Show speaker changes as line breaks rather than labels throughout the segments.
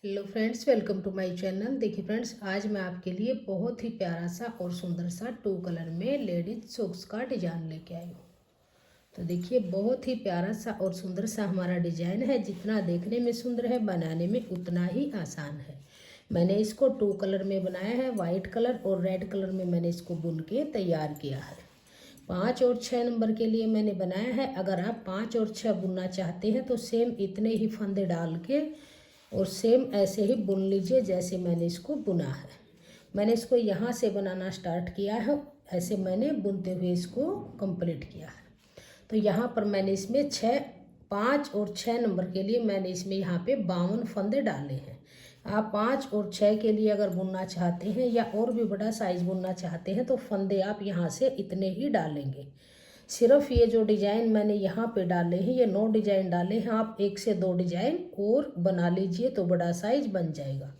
Hello friends, welcome to my channel. देखिए friends, आज मैं आपके लिए बहुत ही प्यारा सा और सुंदर सा 2 कलर में लेडीज सॉक्स का डिजाइन लेके आई हूँ। तो देखिए, बहुत ही प्यारा सा और सुंदर सा हमारा डिजाइन है। जितना देखने में सुंदर है, बनाने में उतना ही आसान है। मैंने इसको 2 कलर में बनाया है, वाइट कलर और रेड कलर में मैंने इसको बुन के तैयार किया है। 5 और 6 नंबर के लिए मैंने बनाया है। अगर आप 5 और 6 बुनना चाहते हैं तो सेम इतने ही फंदे डाल के और सेम ऐसे ही बुन लीजिए जैसे मैंने इसको बुना है। मैंने इसको यहाँ से बनाना स्टार्ट किया है, ऐसे मैंने बुनते हुए इसको कंप्लीट किया है। तो यहाँ पर मैंने इसमें 5 और 6 नंबर के लिए मैंने इसमें यहाँ पे 52 फंदे डाले हैं। आप 5 और 6 के लिए अगर बुनना चाहते हैं या और भी बड़ा साइज बुनना चाहते हैं तो फंदे आप यहाँ से इतने ही डालेंगे। सिर्फ ये जो डिजाइन मैंने यहाँ पे डाले हैं, ये 9 डिजाइन डाले हैं। आप 1 से 2 डिजाइन और बना लीजिए तो बड़ा साइज बन जाएगा।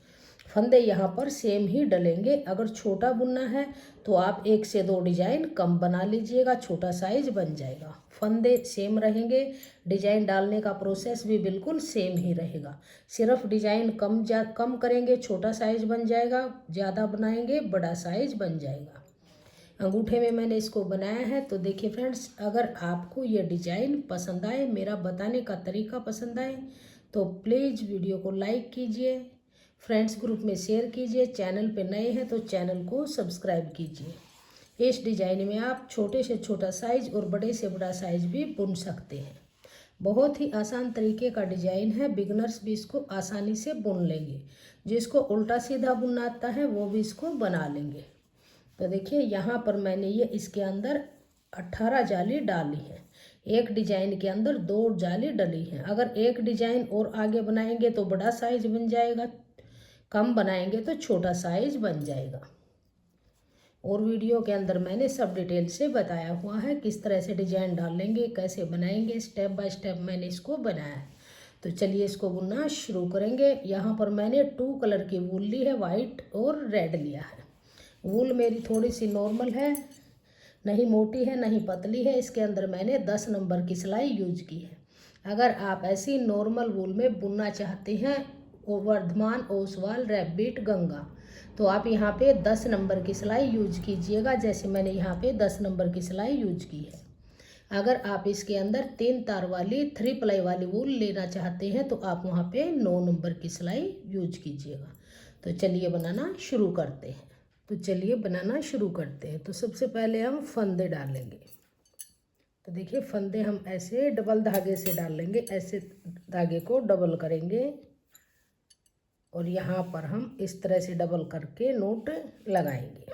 फंदे यहाँ पर सेम ही डलेंगे। अगर छोटा बुनना है तो आप 1 से 2 डिजाइन कम बना लीजिएगा, छोटा साइज बन जाएगा। फंदे सेम रहेंगे, डिजाइन डालने का प्रोसेस भी बिल्कुल सेम ही रहेगा। सिर्फ डिजाइन कम करेंगे, छोटा साइज बन जाएगा, ज़्यादा बनाएंगे बड़ा साइज बन जाएगा। अंगूठे में मैंने इसको बनाया है। तो देखिए फ्रेंड्स, अगर आपको ये डिजाइन पसंद आए, मेरा बताने का तरीका पसंद आए, तो प्लीज़ वीडियो को लाइक कीजिए, फ्रेंड्स ग्रुप में शेयर कीजिए। चैनल पे नए हैं तो चैनल को सब्सक्राइब कीजिए। इस डिजाइन में आप छोटे से छोटा साइज और बड़े से बड़ा साइज भी बुन सकते हैं। बहुत ही आसान तरीके का डिजाइन है, बिगनर्स भी इसको आसानी से बुन लेंगे। जिसको उल्टा सीधा बुनना आता है वो भी इसको बना लेंगे। तो देखिए, यहाँ पर मैंने ये इसके अंदर 18 जाली डाली है। एक डिजाइन के अंदर 2 जाली डली हैं। अगर एक डिजाइन और आगे बनाएंगे तो बड़ा साइज बन जाएगा, कम बनाएंगे तो छोटा साइज बन जाएगा। और वीडियो के अंदर मैंने सब डिटेल से बताया हुआ है किस तरह से डिजाइन डालेंगे, कैसे बनाएंगे, स्टेप बाय स्टेप मैंने इसको बनाया है। तो चलिए इसको बुनना शुरू करेंगे। यहाँ पर मैंने 2 कलर की वूल ली है, वाइट और रेड लिया है। वूल मेरी थोड़ी सी नॉर्मल है, नहीं मोटी है नहीं पतली है। इसके अंदर मैंने 10 नंबर की सिलाई यूज की है। अगर आप ऐसी नॉर्मल वूल में बुनना चाहते हैं, वर्धमान, ओसवाल, रैबिट, गंगा, तो आप यहाँ पे 10 नंबर की सिलाई यूज कीजिएगा, जैसे मैंने यहाँ पे 10 नंबर की सिलाई यूज की है। अगर आप इसके अंदर 3 तार वाली 3 प्लाई वाली वूल लेना चाहते हैं तो आप वहाँ पे 9 नंबर की सिलाई यूज कीजिएगा। तो चलिए बनाना शुरू करते हैं। तो सबसे पहले हम फंदे डालेंगे। तो देखिए, फंदे हम ऐसे डबल धागे से डाल लेंगे। ऐसे धागे को डबल करेंगे और यहाँ पर हम इस तरह से डबल करके नोट लगाएंगे।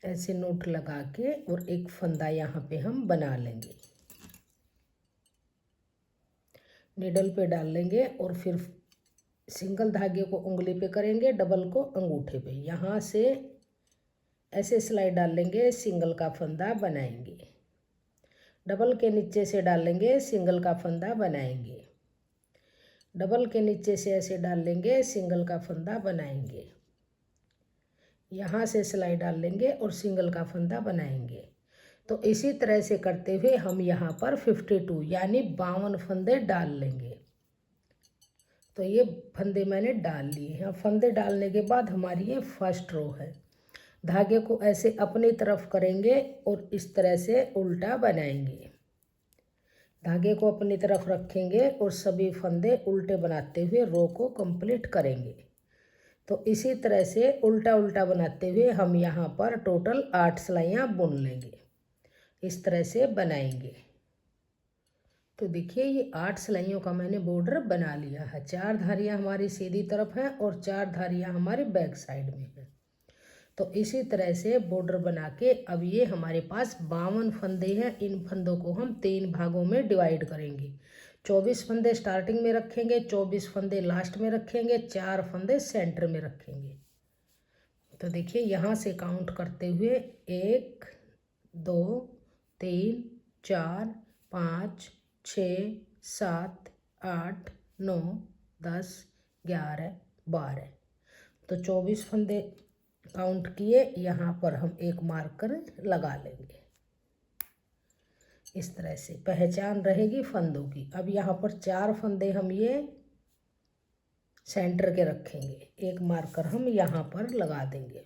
ऐसे नोट लगा के और एक फंदा यहाँ पे हम बना लेंगे। निडल पे डाल लेंगे और फिर सिंगल धागे को उंगली पे करेंगे, डबल को अंगूठे पे। यहाँ से ऐसे सिलाई डाल लेंगे, सिंगल का फंदा बनाएंगे। डबल के नीचे से डाल लेंगे, सिंगल का फंदा बनाएंगे। डबल के नीचे से ऐसे डाल लेंगे, सिंगल का फंदा बनाएंगे। यहाँ से सिलाई डाल लेंगे और सिंगल का फंदा बनाएंगे। तो इसी तरह से करते हुए हम यहाँ पर 52 यानी 52 फंदे डाल लेंगे। तो ये फंदे मैंने डाल लिए हैं। फंदे डालने के बाद हमारी ये फर्स्ट रो है। धागे को ऐसे अपनी तरफ करेंगे और इस तरह से उल्टा बनाएंगे। धागे को अपनी तरफ रखेंगे और सभी फंदे उल्टे बनाते हुए रो को कंप्लीट करेंगे। तो इसी तरह से उल्टा उल्टा बनाते हुए हम यहाँ पर टोटल 8 सिलाइयाँ बुन लेंगे। इस तरह से बनाएंगे। तो देखिए, ये 8 सिलाइयों का मैंने बॉर्डर बना लिया है। 4 धारियाँ हमारी सीधी तरफ हैं और 4 धारियाँ हमारी बैक साइड में हैं। तो इसी तरह से बॉर्डर बना के अब ये हमारे पास 52 फंदे हैं। इन फंदों को हम 3 भागों में डिवाइड करेंगे। 24 फंदे स्टार्टिंग में रखेंगे, 24 फंदे लास्ट में रखेंगे, 4 फंदे सेंटर में रखेंगे। तो देखिए, यहाँ से काउंट करते हुए 1 2 3 4 5 6 7 8 9 10 11 12। तो 24 फंदे काउंट किए। यहाँ पर हम एक मार्कर लगा लेंगे। इस तरह से पहचान रहेगी फंदों की। अब यहाँ पर 4 फंदे हम ये सेंटर के रखेंगे, एक मार्कर हम यहाँ पर लगा देंगे।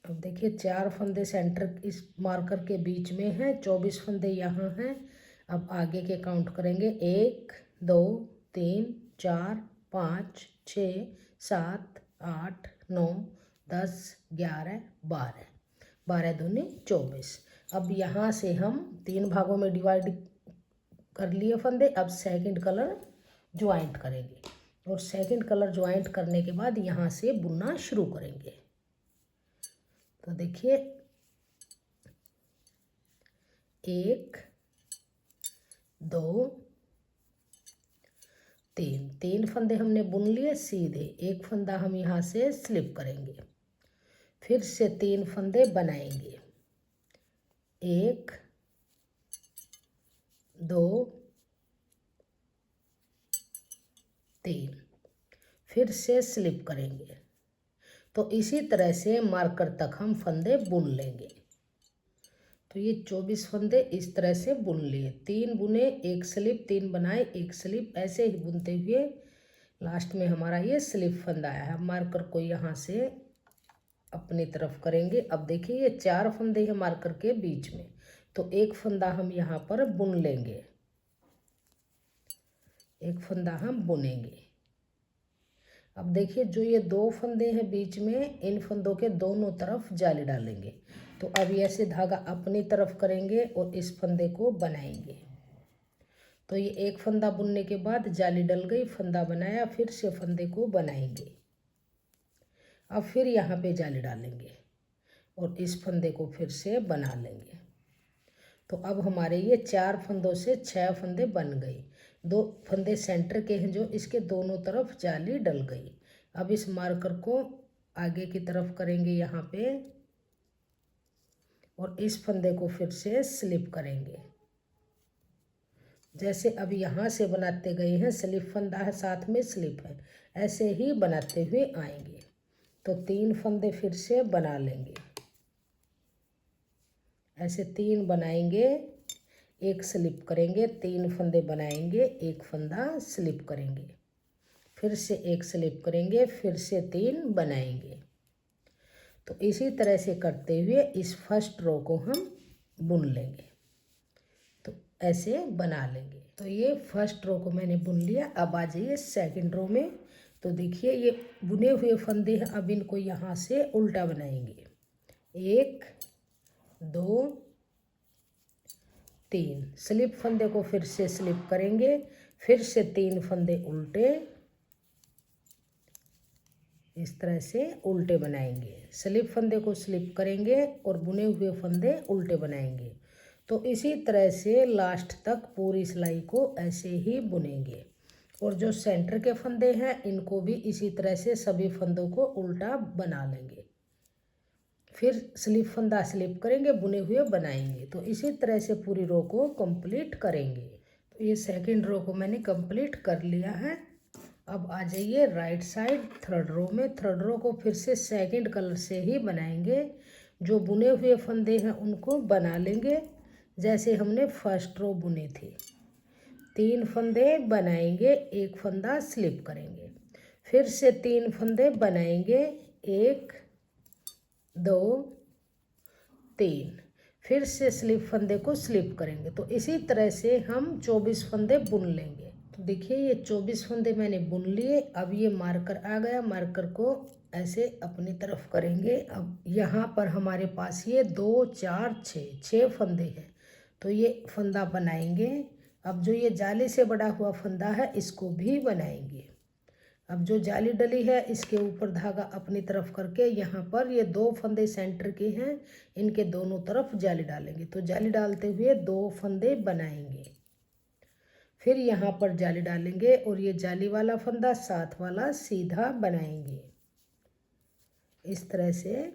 अब देखिए 4 फंदे सेंटर इस मार्कर के बीच में हैं, 24 फंदे यहाँ हैं। अब आगे के काउंट करेंगे, 1 2 3 4 5 6 7 8 9 10 11 12, 12 दूनी 24। अब यहाँ से हम 3 भागों में डिवाइड कर लिए फंदे। अब सेकंड कलर ज्वाइंट करेंगे और सेकंड कलर ज्वाइंट करने के बाद यहाँ से बुनना शुरू करेंगे। तो देखिए 1 2 3, 3 फंदे हमने बुन लिए सीधे। एक फंदा हम यहाँ से स्लिप करेंगे, फिर से 3 फंदे बनाएंगे, 1 2 3, फिर से स्लिप करेंगे। तो इसी तरह से मार्कर तक हम फंदे बुन लेंगे। तो ये 24 फंदे इस तरह से बुन लिए, 3 बुने, 1 स्लिप, 3 बनाए, 1 स्लिप, ऐसे ही बुनते हुए लास्ट में हमारा ये स्लिप फंदा आया है। मार्कर को यहाँ से अपनी तरफ करेंगे। अब देखिए ये 4 फंदे हैं मार्कर के बीच में, तो एक फंदा हम यहाँ पर बुन लेंगे, एक फंदा हम बुनेंगे। अब देखिए जो ये 2 फंदे हैं बीच में, इन फंदों के दोनों तरफ जाली डालेंगे। तो अब ऐसे धागा अपनी तरफ करेंगे और इस फंदे को बनाएंगे। तो ये एक फंदा बुनने के बाद जाली डल गई, फंदा बनाया, फिर से फंदे को बनाएंगे। अब फिर यहाँ पे जाली डालेंगे और इस फंदे को फिर से बना लेंगे। तो अब हमारे ये 4 फंदों से 6 फंदे बन गए। 2 फंदे सेंटर के हैं जो इसके दोनों तरफ जाली डल गई। अब इस मार्कर को आगे की तरफ करेंगे यहाँ पे और इस फंदे को फिर से स्लिप करेंगे। जैसे अब यहाँ से बनाते गए हैं, स्लिप फंदा है साथ में स्लिप है, ऐसे ही बनाते हुए आएंगे। तो 3 फंदे फिर से बना लेंगे, ऐसे 3 बनाएंगे, एक स्लिप करेंगे, 3 फंदे बनाएंगे, एक फंदा स्लिप करेंगे, फिर से एक स्लिप करेंगे, फिर से 3 बनाएंगे। तो इसी तरह से करते हुए इस फर्स्ट रो को हम बुन लेंगे। तो ऐसे बना लेंगे। तो ये फर्स्ट रो को मैंने बुन लिया। अब आ जाइए सेकंड रो में। तो देखिए ये बुने हुए फंदे हैं, अब इनको यहाँ से उल्टा बनाएंगे, 1 2 3, स्लिप फंदे को फिर से स्लिप करेंगे, फिर से 3 फंदे उल्टे, इस तरह से उल्टे बनाएंगे। स्लिप फंदे को स्लिप करेंगे और बुने हुए फंदे उल्टे बनाएंगे। तो इसी तरह से लास्ट तक पूरी सिलाई को ऐसे ही बुनेंगे। और जो सेंटर के फंदे हैं इनको भी इसी तरह से सभी फंदों को उल्टा बना लेंगे, फिर स्लिप फंदा स्लिप करेंगे, बुने हुए बनाएंगे। तो इसी तरह से पूरी रो को कंप्लीट करेंगे। तो ये सेकंड रो को मैंने कंप्लीट कर लिया है। अब आ जाइए राइट साइड थर्ड रो में। थर्ड रो को फिर से सेकंड कलर से ही बनाएंगे। जो बुने हुए फंदे हैं उनको बना लेंगे जैसे हमने फर्स्ट रो बुने थे। 3 फंदे बनाएंगे, एक फंदा स्लिप करेंगे, फिर से 3 फंदे बनाएंगे, 1 2 3, फिर से स्लिप फंदे को स्लिप करेंगे। तो इसी तरह से हम 24 फंदे बुन लेंगे। तो देखिए ये 24 फंदे मैंने बुन लिए। अब ये मार्कर आ गया, मार्कर को ऐसे अपनी तरफ करेंगे। अब यहाँ पर हमारे पास ये 2 4 6 फंदे हैं, तो ये फंदा बनाएंगे। अब जो ये जाली से बड़ा हुआ फंदा है इसको भी बनाएंगे। अब जो जाली डली है इसके ऊपर धागा अपनी तरफ करके यहाँ पर ये 2 फंदे सेंटर के हैं, इनके दोनों तरफ जाली डालेंगे। तो जाली डालते हुए 2 फंदे बनाएंगे, फिर यहाँ पर जाली डालेंगे और ये जाली वाला फंदा साथ वाला सीधा बनाएंगे। इस तरह से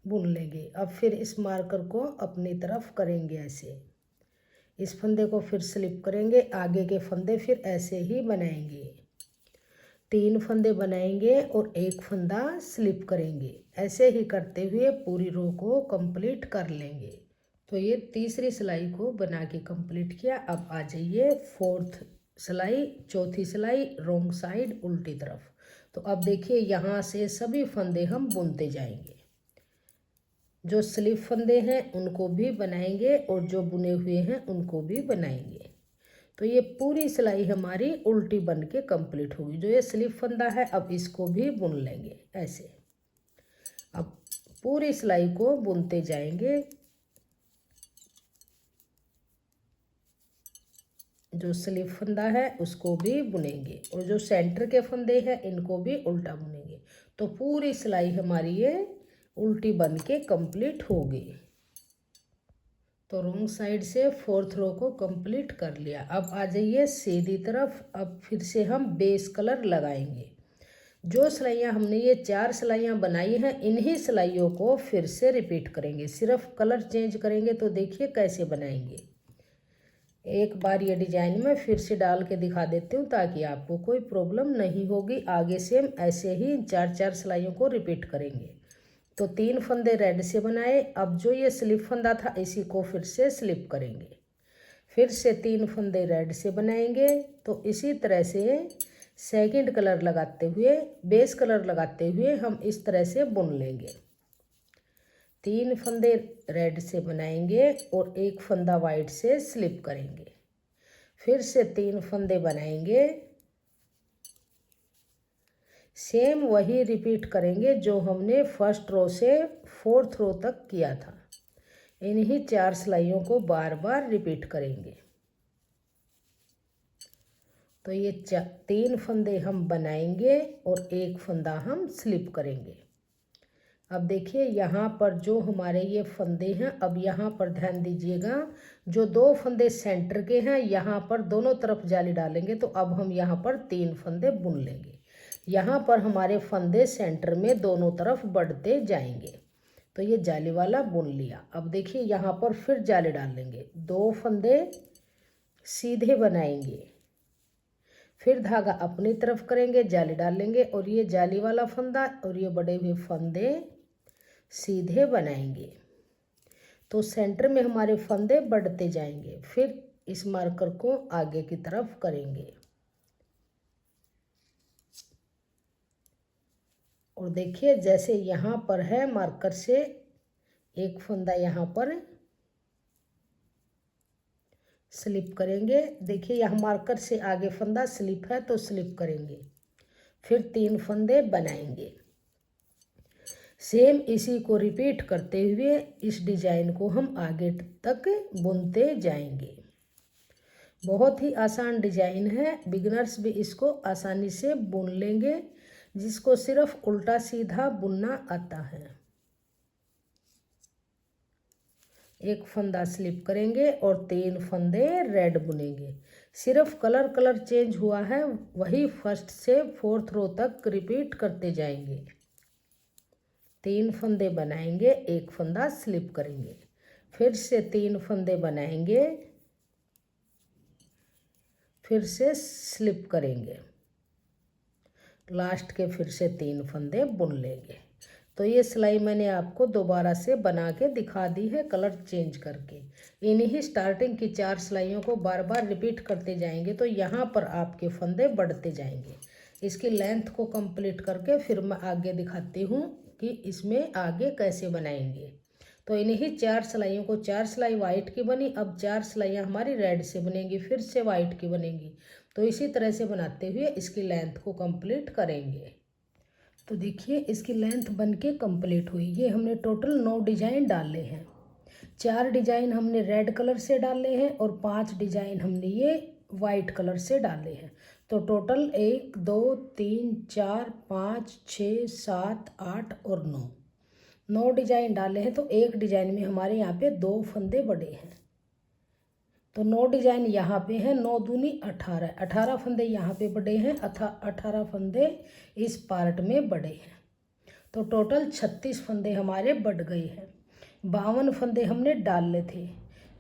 बुन लेंगे। अब फिर इस मार्कर को अपनी तरफ करेंगे ऐसे, इस फंदे को फिर स्लिप करेंगे, आगे के फंदे फिर ऐसे ही बनाएंगे। 3 फंदे बनाएंगे और एक फंदा स्लिप करेंगे। ऐसे ही करते हुए पूरी रो को कंप्लीट कर लेंगे। तो ये तीसरी सिलाई को बना के कंप्लीट किया। अब आ जाइए 4th सिलाई, चौथी सिलाई रोंग साइड उल्टी तरफ। तो अब देखिए यहाँ से सभी फंदे हम बुनते जाएंगे। जो स्लिप फंदे हैं उनको भी बनाएंगे और जो बुने हुए हैं उनको भी बनाएंगे। तो ये पूरी सिलाई हमारी उल्टी बन के कंप्लीट होगी। जो ये स्लिप फंदा है अब इसको भी बुन लेंगे ऐसे। अब पूरी सिलाई को बुनते जाएंगे। जो स्लिप फंदा है उसको भी बुनेंगे और जो सेंटर के फंदे हैं इनको भी उल्टा बुनेंगे। तो पूरी सिलाई हमारी ये उल्टी बन के कंप्लीट होगी। तो रोंग साइड से 4th रो को कंप्लीट कर लिया। अब आ जाइए सीधी तरफ। अब फिर से हम बेस कलर लगाएंगे। जो सिलाइयाँ हमने ये 4 सिलाइयाँ बनाई हैं इन्हीं सिलाइयों को फिर से रिपीट करेंगे, सिर्फ कलर चेंज करेंगे। तो देखिए कैसे बनाएंगे। एक बार ये डिजाइन में फिर से डाल के दिखा देती हूँ ताकि आपको कोई प्रॉब्लम नहीं होगी। आगे से हम ऐसे ही 4 सिलाइयों को रिपीट करेंगे। तो 3 फंदे रेड से बनाए। अब जो ये स्लिप फंदा था इसी को फिर से स्लिप करेंगे। फिर से 3 फंदे रेड से बनाएंगे। तो इसी तरह से सेकंड कलर लगाते हुए, बेस कलर लगाते हुए हम इस तरह से बुन लेंगे। 3 फंदे रेड से बनाएंगे और एक फंदा वाइट से स्लिप करेंगे। फिर से 3 फंदे बनाएंगे। सेम वही रिपीट करेंगे जो हमने फर्स्ट रो से 4th रो तक किया था। इन्हीं 4 सिलाइयों को बार बार रिपीट करेंगे। तो ये 3 फंदे हम बनाएंगे और एक फंदा हम स्लिप करेंगे। अब देखिए यहाँ पर जो हमारे ये फंदे हैं, अब यहाँ पर ध्यान दीजिएगा, जो 2 फंदे सेंटर के हैं यहाँ पर दोनों तरफ जाली डालेंगे। तो अब हम यहाँ पर 3 फंदे बुन लेंगे। यहाँ पर हमारे फंदे सेंटर में दोनों तरफ बढ़ते जाएंगे। तो ये जाली वाला बुन लिया। अब देखिए यहाँ पर फिर जाली डाल लेंगे। 2 फंदे सीधे बनाएंगे, फिर धागा अपनी तरफ करेंगे, जाली डाल लेंगे और ये जाली वाला फंदा और ये बड़े हुए फंदे सीधे बनाएंगे। तो सेंटर में हमारे फंदे बढ़ते जाएंगे। फिर इस मार्कर को आगे की तरफ करेंगे और देखिए जैसे यहाँ पर है मार्कर से एक फंदा यहाँ पर स्लिप करेंगे। देखिए यहाँ मार्कर से आगे फंदा स्लिप है तो स्लिप करेंगे। फिर 3 फंदे बनाएंगे। सेम इसी को रिपीट करते हुए इस डिजाइन को हम आगे तक बुनते जाएंगे। बहुत ही आसान डिजाइन है, बिगिनर्स भी इसको आसानी से बुन लेंगे, जिसको सिर्फ उल्टा सीधा बुनना आता है। एक फंदा स्लिप करेंगे और 3 फंदे रेड बुनेंगे। सिर्फ कलर चेंज हुआ है, वही फर्स्ट से 4th रो तक रिपीट करते जाएंगे। 3 फंदे बनाएंगे, एक फंदा स्लिप करेंगे। फिर से 3 फंदे बनाएंगे, फिर से स्लिप करेंगे। लास्ट के फिर से 3 फंदे बुन लेंगे। तो ये सिलाई मैंने आपको दोबारा से बना के दिखा दी है कलर चेंज करके। इन्हीं स्टार्टिंग की 4 सिलाइयों को बार बार रिपीट करते जाएंगे तो यहाँ पर आपके फंदे बढ़ते जाएंगे। इसकी लेंथ को कंप्लीट करके फिर मैं आगे दिखाती हूँ कि इसमें आगे कैसे बनाएंगे। तो इन्हीं 4 सिलाइयों को, 4 सिलाई वाइट की बनी, अब 4 सिलाइयाँ हमारी रेड से बनेंगी, फिर से वाइट की बनेंगी। तो इसी तरह से बनाते हुए इसकी लेंथ को कंप्लीट करेंगे। तो देखिए इसकी लेंथ बन के कंप्लीट हुई। ये हमने टोटल 9 डिजाइन डाले हैं। 4 डिजाइन हमने रेड कलर से डाले हैं और 5 डिजाइन हमने ये वाइट कलर से डाले हैं। तो टोटल 1 2 3 4 5 6 7 8 और 9 डिजाइन डाले हैं। तो एक डिजाइन में हमारे यहाँ पे 2 फंदे बड़े हैं। तो 9 डिजाइन यहाँ पे हैं, 9 दूनी 18 फंदे यहाँ पे बड़े हैं, 18 फंदे इस पार्ट में बड़े हैं। तो टोटल 36 फंदे हमारे बढ़ गए हैं। 52 फंदे हमने डाले थे।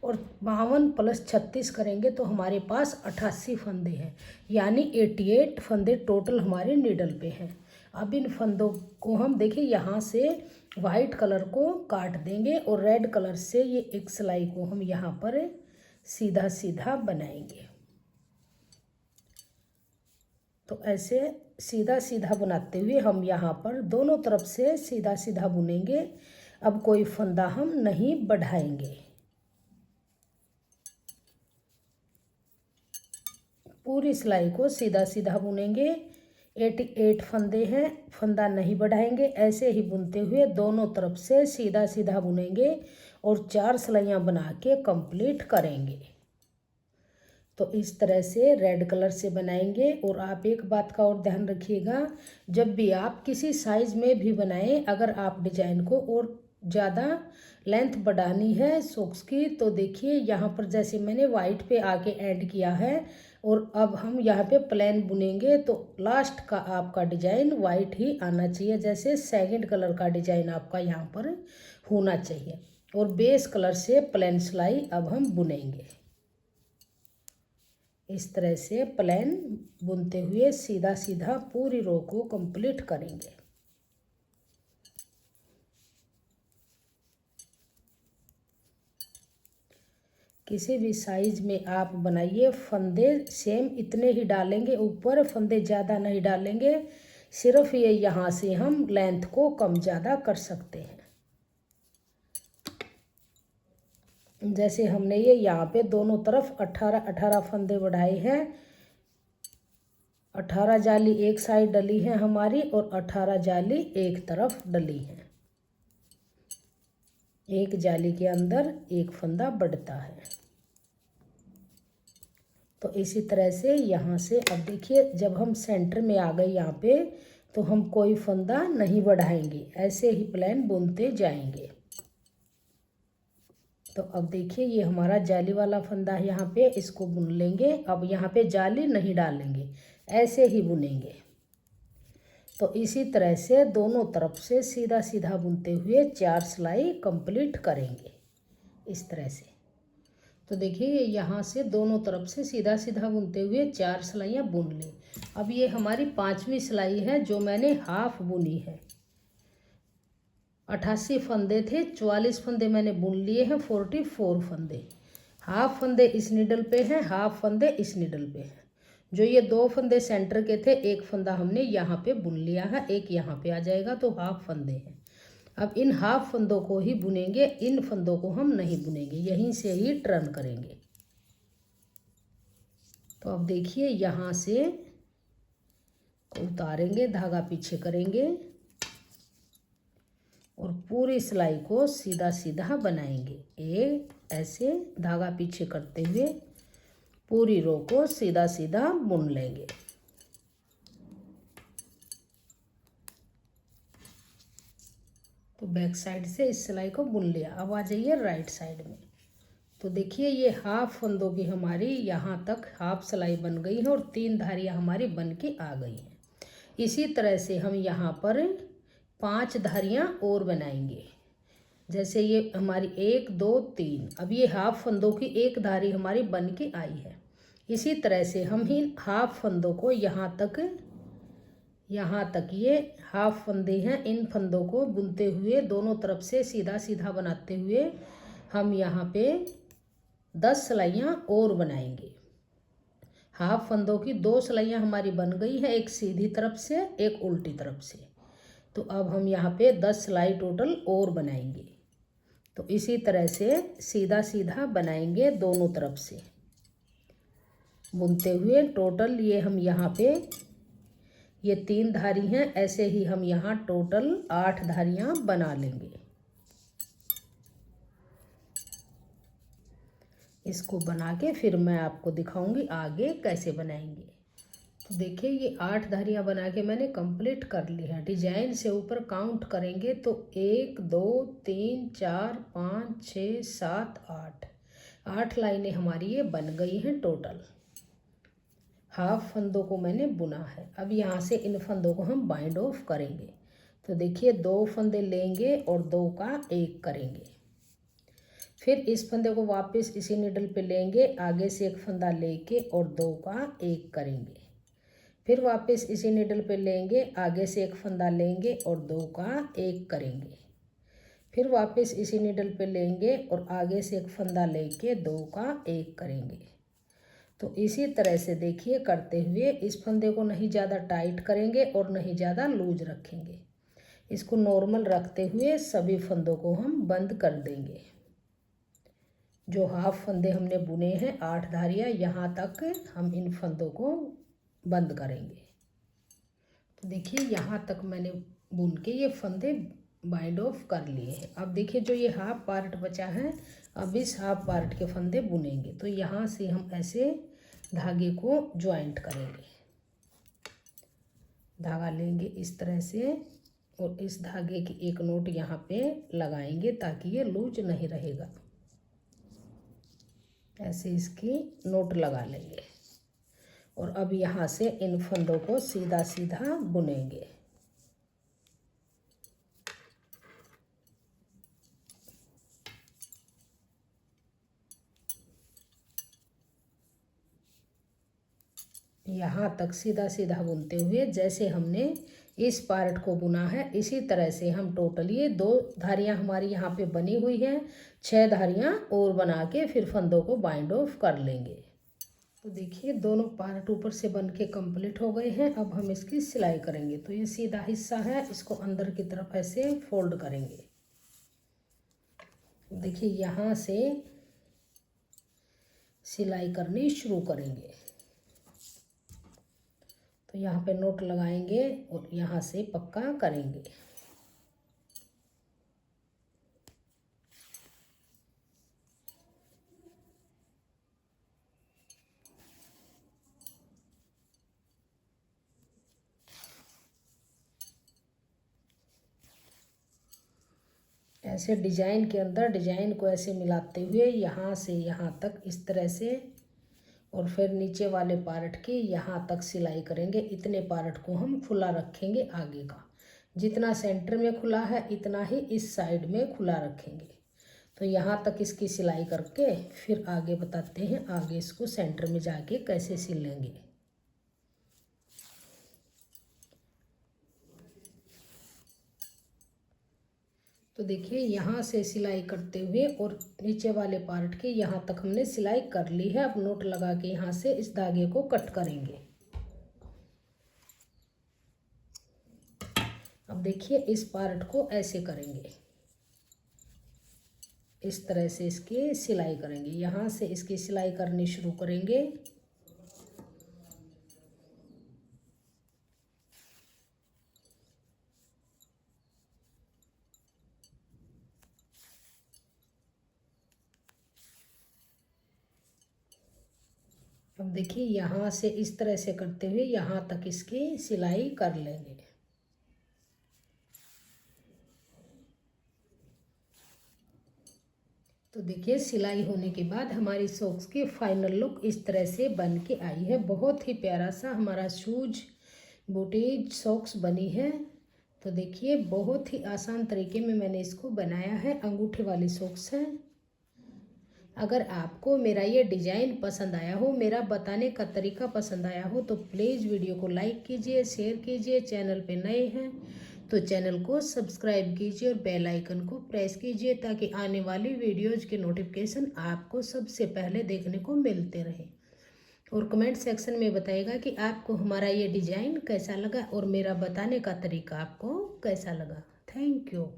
और 52 + 36 करेंगे तो हमारे पास 88 फंदे हैं, यानी 88 फंदे टोटल हमारे नीडल पे हैं। अब इन फंदों को हम देखिए यहाँ से वाइट कलर को काट देंगे और रेड कलर से ये एक सिलाई को हम यहाँ पर सीधा सीधा बनाएंगे। तो ऐसे सीधा सीधा बनाते हुए हम यहाँ पर दोनों तरफ से सीधा सीधा बुनेंगे। अब कोई फंदा हम नहीं बढ़ाएंगे। पूरी सिलाई को सीधा सीधा बुनेंगे। 88 फंदे हैं, फंदा नहीं बढ़ाएंगे। ऐसे ही बुनते हुए दोनों तरफ से सीधा सीधा बुनेंगे और 4 सिलाइयाँ बना के कंप्लीट करेंगे। तो इस तरह से रेड कलर से बनाएंगे। और आप एक बात का और ध्यान रखिएगा, जब भी आप किसी साइज़ में भी बनाएं, अगर आप डिजाइन को और ज़्यादा लेंथ बढ़ानी है सॉक्स की, तो देखिए यहाँ पर जैसे मैंने वाइट पे आके ऐड किया है और अब हम यहाँ पे प्लेन बुनेंगे, तो लास्ट का आपका डिजाइन वाइट ही आना चाहिए। जैसे सेकंड कलर का डिजाइन आपका यहाँ पर होना चाहिए। और बेस कलर से प्लेन सिलाई अब हम बुनेंगे। इस तरह से प्लेन बुनते हुए सीधा सीधा पूरी रो को कंप्लीट करेंगे। किसी भी साइज में आप बनाइए, फंदे सेम इतने ही डालेंगे, ऊपर फंदे ज़्यादा नहीं डालेंगे। सिर्फ ये यहाँ से हम लेंथ को कम ज़्यादा कर सकते हैं। जैसे हमने ये यहाँ पे दोनों तरफ 18 फंदे बढ़ाए हैं। 18 जाली एक साइड डली है हमारी और 18 जाली एक तरफ डली है। एक जाली के अंदर एक फंदा बढ़ता है। तो इसी तरह से यहाँ से अब देखिए, जब हम सेंटर में आ गए यहाँ पे, तो हम कोई फंदा नहीं बढ़ाएंगे, ऐसे ही प्लेन बुनते जाएंगे। तो अब देखिए ये हमारा जाली वाला फंदा है, यहाँ पे इसको बुन लेंगे। अब यहाँ पे जाली नहीं डालेंगे, ऐसे ही बुनेंगे। तो इसी तरह से दोनों तरफ से सीधा सीधा बुनते हुए 4 सिलाई कंप्लीट करेंगे इस तरह से। तो देखिए यहाँ से दोनों तरफ से सीधा सीधा बुनते हुए 4 सिलाइयाँ बुन ली। अब ये हमारी 5वीं सिलाई है जो मैंने हाफ बुनी है। 88 फंदे थे, 44 फंदे मैंने बुन लिए हैं, 44 फंदे। हाफ फंदे इस निडल पे हैं, हाफ फंदे इस निडल पे हैं। जो ये 2 फंदे सेंटर के थे, एक फंदा हमने यहाँ पे बुन लिया है, एक यहाँ पे आ जाएगा, तो हाफ फंदे हैं। अब इन हाफ फंदों को ही बुनेंगे, इन फंदों को हम नहीं बुनेंगे, यहीं से ही टर्न करेंगे। तो अब देखिए यहाँ से उतारेंगे, धागा पीछे करेंगे और पूरी सिलाई को सीधा सीधा बनाएंगे। ऐसे धागा पीछे करते हुए पूरी रो को सीधा सीधा बुन लेंगे। तो बैक साइड से इस सिलाई को बुन लिया। अब आ जाइए राइट साइड में। तो देखिए ये हाफ फंदों की हमारी यहाँ तक हाफ सिलाई बन गई है और 3 धारियाँ हमारी बन के आ गई हैं। इसी तरह से हम यहाँ पर 5 धारियाँ और बनाएंगे। जैसे ये हमारी 1 2 3, अब ये हाफ फंदों की एक धारी हमारी बन के आई है। इसी तरह से हम ही हाफ फंदों को यहाँ तक ये हाफ फंदे हैं, इन फंदों को बुनते हुए दोनों तरफ से सीधा सीधा बनाते हुए हम यहाँ पे 10 सिलाइयाँ और बनाएंगे। हाफ फंदों की 2 सिलाइयाँ हमारी बन गई हैं, एक सीधी तरफ से एक उल्टी तरफ से। तो अब हम यहाँ पे 10 सिलाई टोटल और बनाएंगे। तो इसी तरह से सीधा सीधा बनाएंगे दोनों तरफ से बुनते हुए। टोटल ये हम यहाँ पे ये 3 धारी हैं, ऐसे ही हम यहाँ टोटल 8 धारियाँ बना लेंगे। इसको बना के फिर मैं आपको दिखाऊंगी आगे कैसे बनाएंगे। तो देखिए ये 8 धारियाँ बना के मैंने कंप्लीट कर ली है। डिजाइन से ऊपर काउंट करेंगे तो 1 2 3 4 5 6 7 8 लाइनें हमारी ये बन गई हैं टोटल। हाफ फंदों को मैंने बुना है। अब यहाँ से इन फंदों को हम बाइंड ऑफ करेंगे। तो देखिए 2 फंदे लेंगे और 2 का 1 करेंगे। फिर इस फंदे को वापस इसी नीडल पे लेंगे, आगे से एक फंदा लेके और 2 का 1 करेंगे। फिर वापस इसी नीडल पे लेंगे, आगे से एक फंदा लेंगे और 2 का 1 करेंगे। फिर वापस इसी नीडल पे लेंगे और आगे से एक फंदा लेके 2 का 1 करेंगे। तो इसी तरह से देखिए करते हुए इस फंदे को नहीं ज़्यादा टाइट करेंगे और नहीं ज़्यादा लूज रखेंगे। इसको नॉर्मल रखते हुए सभी फंदों को हम बंद कर देंगे। जो हाफ फंदे हमने बुने हैं 8 धारियाँ, यहाँ तक हम इन फंदों को बंद करेंगे। तो देखिए यहाँ तक मैंने बुन के ये फंदे बाइंड ऑफ कर लिए हैं। अब देखिए जो ये हाफ पार्ट बचा है, अब इस हाफ पार्ट के फंदे बुनेंगे। तो यहाँ से हम ऐसे धागे को ज्वाइंट करेंगे। धागा लेंगे इस तरह से और इस धागे की एक नोट यहाँ पे लगाएंगे ताकि ये लूज नहीं रहेगा। ऐसे इसकी नोट लगा लेंगे और अब यहाँ से इन फंदों को सीधा सीधा बुनेंगे। यहाँ तक सीधा सीधा बुनते हुए जैसे हमने इस पार्ट को बुना है इसी तरह से हम टोटल ये 2 धारियाँ हमारी यहाँ पे बनी हुई हैं, 6 धारियाँ और बना के फिर फंदों को बाइंड ऑफ कर लेंगे। तो देखिए दोनों पार्ट ऊपर से बन के कंप्लीट हो गए हैं। अब हम इसकी सिलाई करेंगे। तो ये सीधा हिस्सा है, इसको अंदर की तरफ ऐसे फोल्ड करेंगे। देखिए यहाँ से सिलाई करनी शुरू करेंगे। तो यहाँ पे नोट लगाएंगे और यहाँ से पक्का करेंगे। ऐसे डिजाइन के अंदर डिजाइन को ऐसे मिलाते हुए यहाँ से यहाँ तक इस तरह से और फिर नीचे वाले पार्ट की यहाँ तक सिलाई करेंगे। इतने पार्ट को हम खुला रखेंगे आगे का, जितना सेंटर में खुला है इतना ही इस साइड में खुला रखेंगे। तो यहाँ तक इसकी सिलाई करके फिर आगे बताते हैं आगे इसको सेंटर में जाके कैसे सिल लेंगे। तो देखिए यहाँ से सिलाई करते हुए और नीचे वाले पार्ट के यहाँ तक हमने सिलाई कर ली है। अब नोट लगा के यहाँ से इस धागे को कट करेंगे। अब देखिए इस पार्ट को ऐसे करेंगे, इस तरह से इसकी सिलाई करेंगे। यहाँ से इसकी सिलाई करनी शुरू करेंगे। अब देखिए यहाँ से इस तरह से करते हुए यहाँ तक इसकी सिलाई कर लेंगे। तो देखिए सिलाई होने के बाद हमारी सॉक्स की फाइनल लुक इस तरह से बन के आई है। बहुत ही प्यारा सा हमारा शूज बूटीज सॉक्स बनी है। तो देखिए बहुत ही आसान तरीके में मैंने इसको बनाया है। अंगूठे वाली सॉक्स है। अगर आपको मेरा ये डिज़ाइन पसंद आया हो, मेरा बताने का तरीका पसंद आया हो तो प्लीज़ वीडियो को लाइक कीजिए, शेयर कीजिए। चैनल पे नए हैं तो चैनल को सब्सक्राइब कीजिए और बेल आइकन को प्रेस कीजिए ताकि आने वाली वीडियोज़ के नोटिफिकेशन आपको सबसे पहले देखने को मिलते रहें। और कमेंट सेक्शन में बताइएगा कि आपको हमारा ये डिज़ाइन कैसा लगा और मेरा बताने का तरीका आपको कैसा लगा। Thank you.